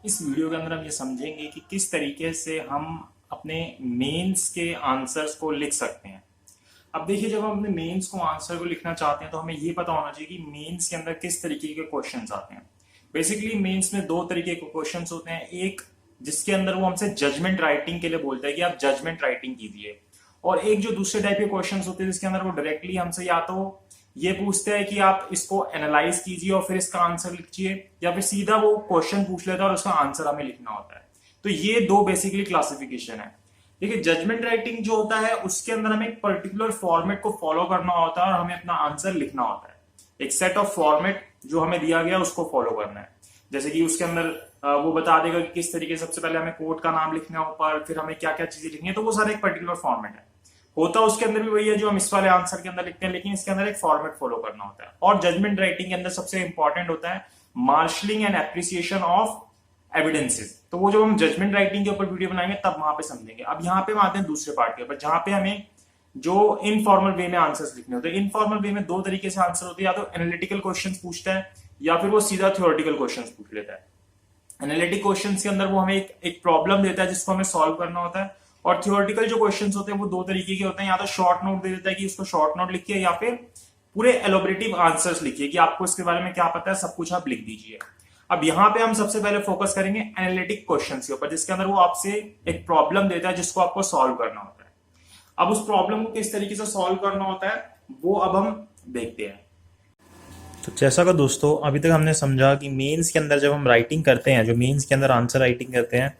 इस वीडियो के अंदर हम ये समझेंगे कि किस तरीके से हम अपने मेंस के आंसर्स को लिख सकते हैं। अब देखिए, जब हम अपने मेंस को आंसर को लिखना चाहते हैं तो हमें ये पता होना चाहिए कि मेंस के अंदर किस तरीके के क्वेश्चंस आते हैं। बेसिकली मेंस में दो तरीके के क्वेश्चंस होते हैं। एक जिसके अंदर वो हमसे जजमेंट राइटिंग के लिए बोलता है कि आप जजमेंट राइटिंग कीजिए, और एक जो दूसरे टाइप के क्वेश्चंस होते हैं जिसके अंदर वो डायरेक्टली हमसे या तो ये पूछते हैं कि आप इसको एनालाइज कीजिए और फिर इसका आंसर लिखिए, या फिर सीधा वो क्वेश्चन पूछ लेता है और उसका आंसर हमें लिखना होता है। तो ये दो बेसिकली क्लासिफिकेशन है। देखिए, जजमेंट राइटिंग जो होता है उसके अंदर हमें एक पर्टिकुलर फॉर्मेट को फॉलो करना होता है और हमें अपना आंसर लिखना होता है। एक सेट ऑफ फॉर्मेट जो हमें दिया गया उसको फॉलो करना है। जैसे कि उसके अंदर वो बता देगा कि किस तरीके से सबसे पहले हमें कोड का नाम लिखना है ऊपर, फिर हमें क्या क्या चीजें लिखनी है। तो वो सारा एक पर्टिकुलर फॉर्मेट है। होता उसके अंदर भी वही है जो हम इस वाले आंसर के अंदर लिखते हैं, लेकिन इसके अंदर एक फॉर्मेट फॉलो करना होता है। और जजमेंट राइटिंग के अंदर सबसे इंपॉर्टेंट होता है marshalling and appreciation of evidences. तो वो जब हम जजमेंट राइटिंग के ऊपर वीडियो बनाएंगे तब वहां पे समझेंगे। अब यहाँ पे हम आते हैं दूसरे पार्ट के ऊपर, जहां पे हमें जो इनफॉर्मल वे में आंसर्स लिखने होते हैं। इनफॉर्मल वे में दो तरीके से आंसर होते हैं, या तो एनालिटिकल क्वेश्चंस पूछता है या फिर वो सीधा थ्योरेटिकल क्वेश्चंस पूछ लेता है। एनालिटिक क्वेश्चंस के अंदर वो हमें एक प्रॉब्लम देता है जिसको हमें सॉल्व करना होता है, और थ्योरेटिकल जो क्वेश्चंस होते हैं वो दो तरीके के होते हैं। या तो शॉर्ट नोट दे देता है कि इसको शॉर्ट नोट लिखिए, या फिर पूरे एलोबरेटिव आंसर्स लिखिए कि आपको इसके बारे में क्या पता है, सब कुछ आप लिख दीजिए। अब यहाँ पे हम सबसे पहले फोकस करेंगे एनालिटिक क्वेश्चंस के ऊपर, जिसके अंदर वो आपसे एक प्रॉब्लम देता है जिसको आपको सॉल्व करना होता है। अब उस प्रॉब्लम को किस तरीके से सॉल्व करना होता है वो अब हम देखते हैं। तो जैसा कि दोस्तों अभी तक हमने समझा कि मेंस के अंदर जब हम राइटिंग करते हैं, जो मेंस के अंदर आंसर राइटिंग करते हैं,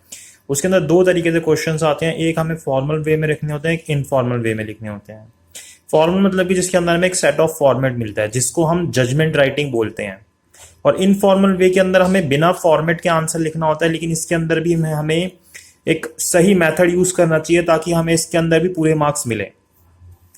उसके अंदर दो तरीके से क्वेश्चंस आते हैं। एक हमें फॉर्मल वे में लिखने होते हैं, एक इनफॉर्मल वे में लिखने होते हैं। फॉर्मल मतलब कि जिसके अंदर हमें एक सेट ऑफ फॉर्मेट मिलता है जिसको हम जजमेंट राइटिंग बोलते हैं, और इनफॉर्मल वे के अंदर हमें बिना फॉर्मेट के आंसर लिखना होता है, लेकिन इसके अंदर भी हमें एक सही मेथड यूज करना चाहिए ताकि हमें इसके अंदर भी पूरे मार्क्स मिले।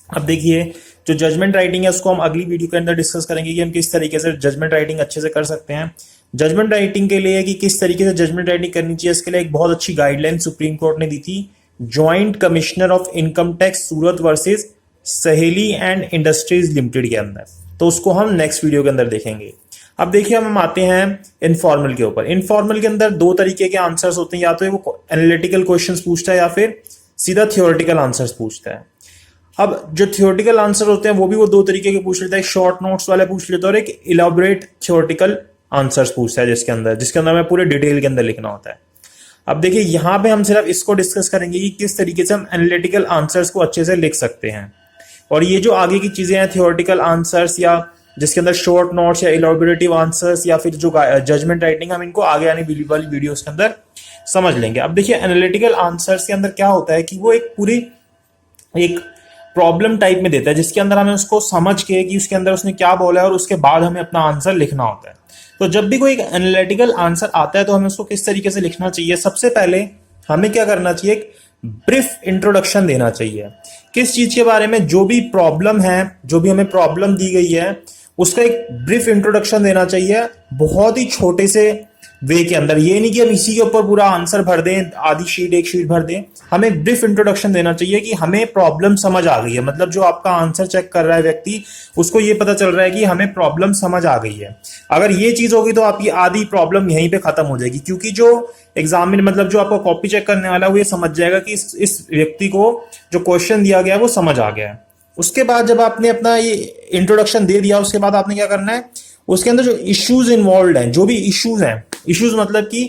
अब देखिए, जो जजमेंट राइटिंग है उसको हम अगली वीडियो के अंदर डिस्कस करेंगे कि हम किस तरीके से जजमेंट राइटिंग अच्छे से कर सकते हैं। जजमेंट राइटिंग के लिए कि किस तरीके से जजमेंट राइटिंग करनी चाहिए, इसके लिए एक बहुत अच्छी गाइडलाइन सुप्रीम कोर्ट ने दी थी, joint commissioner of income tax Surat versus सहेली एंड इंडस्ट्रीज लिमिटेड के अंदर। तो उसको हम नेक्स्ट वीडियो के अंदर देखेंगे। अब देखिए, हम आते हैं इनफॉर्मल के ऊपर। इनफॉर्मल के अंदर दो तरीके के आंसर्स होते हैं, या तो वो एनालिटिकल क्वेश्चंस पूछता है या फिर सीधा थ्योरेटिकल आंसर्स पूछता है। अब जो थ्योरेटिकल आंसर होते हैं वो दो तरीके के पूछ लेता है, एक शॉर्ट नोट्स वाले पूछ लेता है और एक इलाबोरेट थ्योरेटिकल आंसर्स पूछता है जिसके अंदर हमें पूरे डिटेल के अंदर लिखना होता है। अब देखिए, यहाँ पे हम सिर्फ इसको डिस्कस करेंगे कि किस तरीके से हम एनालिटिकल आंसर्स को अच्छे से लिख सकते हैं, और ये जो आगे की चीजें हैं थ्योरेटिकल आंसर्स या जिसके अंदर शॉर्ट नोट्स या इलाबोरेटिव आंसर्स या फिर जो जजमेंट राइटिंग, हम इनको आगे आने वाली वीडियोस के अंदर समझ लेंगे। अब देखिए, एनालिटिकल आंसर्स के अंदर क्या होता है कि वो एक पूरी एक प्रॉब्लम टाइप में देता है जिसके अंदर हमें उसको समझ के कि उसके अंदर उसने क्या बोला है और उसके बाद हमें अपना आंसर लिखना होता है। तो जब भी कोई एक एनालिटिकल आंसर आता है तो हमें उसको किस तरीके से लिखना चाहिए, सबसे पहले हमें क्या करना चाहिए, एक ब्रीफ इंट्रोडक्शन देना चाहिए। किस चीज के बारे में, जो भी प्रॉब्लम है, जो भी हमें प्रॉब्लम दी गई है उसका एक ब्रीफ इंट्रोडक्शन देना चाहिए, बहुत ही छोटे से वे के अंदर। ये नहीं कि हम इसी के ऊपर पूरा आंसर भर दें, आधी शीट एक शीट भर दें। हमें ब्रीफ इंट्रोडक्शन देना चाहिए कि हमें प्रॉब्लम समझ आ गई है, मतलब जो आपका आंसर चेक कर रहा है व्यक्ति, उसको ये पता चल रहा है कि हमें प्रॉब्लम समझ आ गई है। अगर ये चीज होगी तो आपकी आधी प्रॉब्लम यहीं पे खत्म हो जाएगी, क्योंकि जो एग्जामिनर मतलब जो आपको कॉपी चेक करने वाला है वो ये समझ जाएगा कि इस व्यक्ति को जो क्वेश्चन दिया गया है वो समझ आ गया है। उसके बाद जब आपने अपना ये इंट्रोडक्शन दे दिया, उसके बाद आपने क्या करना है, उसके अंदर जो इश्यूज इन्वॉल्व हैं, जो भी इश्यूज हैं, इश्यूज मतलब कि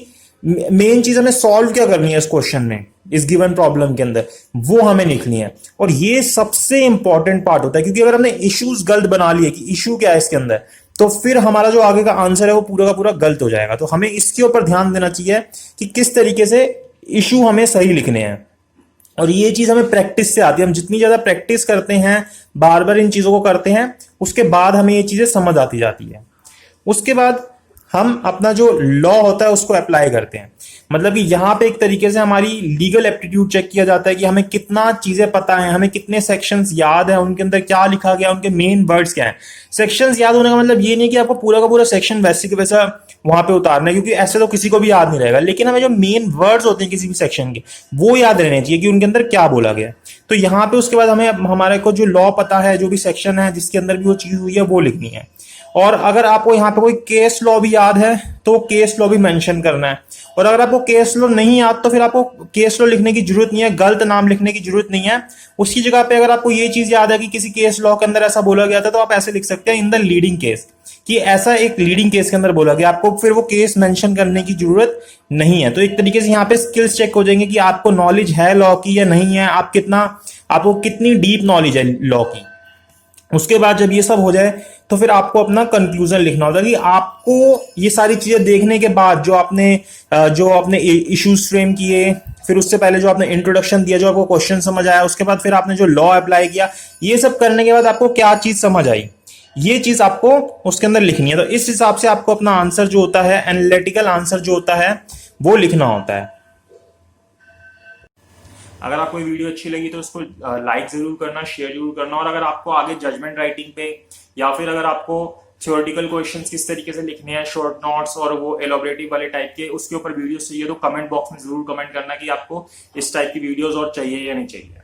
मेन चीज हमें सॉल्व क्या करनी है इस क्वेश्चन में, इस गिवन प्रॉब्लम के अंदर, वो हमें लिखनी है। और ये सबसे इंपॉर्टेंट पार्ट होता है, क्योंकि अगर हमने इश्यूज गलत बना लिए कि इश्यू क्या है इसके अंदर, तो फिर हमारा जो आगे का आंसर है वो पूरा का पूरा गलत हो जाएगा। तो हमें इसके ऊपर ध्यान देना चाहिए कि किस तरीके से इश्यू हमें सही लिखने हैं, और ये चीज हमें प्रैक्टिस से आती है। हम जितनी ज्यादा प्रैक्टिस करते हैं, बार बार इन चीजों को करते हैं, उसके बाद हमें ये चीजें समझ आती जाती है। उसके बाद हम अपना जो लॉ होता है उसको अप्लाई करते हैं, मतलब कि यहाँ पे एक तरीके से हमारी लीगल एप्टीट्यूड चेक किया जाता है कि हमें कितना चीजें पता है, हमें कितने सेक्शंस याद है, उनके अंदर क्या लिखा गया, उनके मेन वर्ड्स क्या है। सेक्शंस याद होने का मतलब ये नहीं कि आपको पूरा का पूरा सेक्शन वैसे के वैसा वहां पे उतारना है, क्योंकि ऐसे तो किसी को भी याद नहीं रहेगा, लेकिन हमें जो मेन वर्ड्स होते हैं किसी भी सेक्शन के वो याद रहने चाहिए कि उनके अंदर क्या बोला गया। तो यहाँ पे उसके बाद हमें हमारे को जो लॉ पता है, जो भी सेक्शन है जिसके अंदर भी वो चीज हुई है वो लिखनी है। और अगर आपको यहाँ पे कोई केस लॉ भी याद है तो केस लॉ भी मेंशन करना है। और अगर आपको केस लॉ नहीं याद तो फिर आपको केस लॉ लिखने की जरूरत नहीं है, गलत नाम लिखने की जरूरत नहीं है। उसकी जगह पे अगर आपको ये चीज याद है कि किसी केस लॉ के अंदर ऐसा बोला गया था, तो आप ऐसे लिख सकते हैं इन द लीडिंग केस, कि ऐसा एक लीडिंग केस के अंदर बोला गया, आपको फिर वो केस मेंशन करने की जरूरत नहीं है। तो एक तरीके से यहाँ पे स्किल्स चेक हो जाएंगे कि आपको नॉलेज है लॉ की या नहीं है, आपको कितनी डीप नॉलेज है लॉ की। उसके बाद जब ये सब हो जाए तो फिर आपको अपना कंक्लूजन लिखना होता है कि आपको ये सारी चीजें देखने के बाद जो आपने इश्यूज फ्रेम किए, फिर उससे पहले जो आपने इंट्रोडक्शन दिया, जो आपको क्वेश्चन समझ आया, उसके बाद फिर आपने जो लॉ अप्लाई किया, ये सब करने के बाद आपको क्या चीज समझ आई, ये चीज आपको उसके अंदर लिखनी है। तो इस हिसाब से आपको अपना आंसर जो होता है, एनालिटिकल आंसर जो होता है, वो लिखना होता है। अगर आपको ये वीडियो अच्छी लगी तो उसको लाइक जरूर करना, शेयर जरूर करना। और अगर आपको आगे जजमेंट राइटिंग पे या फिर अगर आपको थ्योरेटिकल क्वेश्चंस किस तरीके से लिखने हैं, शॉर्ट नोट्स और वो एलोबरेटिव वाले टाइप के, उसके ऊपर वीडियो चाहिए तो कमेंट बॉक्स में जरूर कमेंट करना कि आपको इस टाइप की वीडियोस और चाहिए या नहीं चाहिए।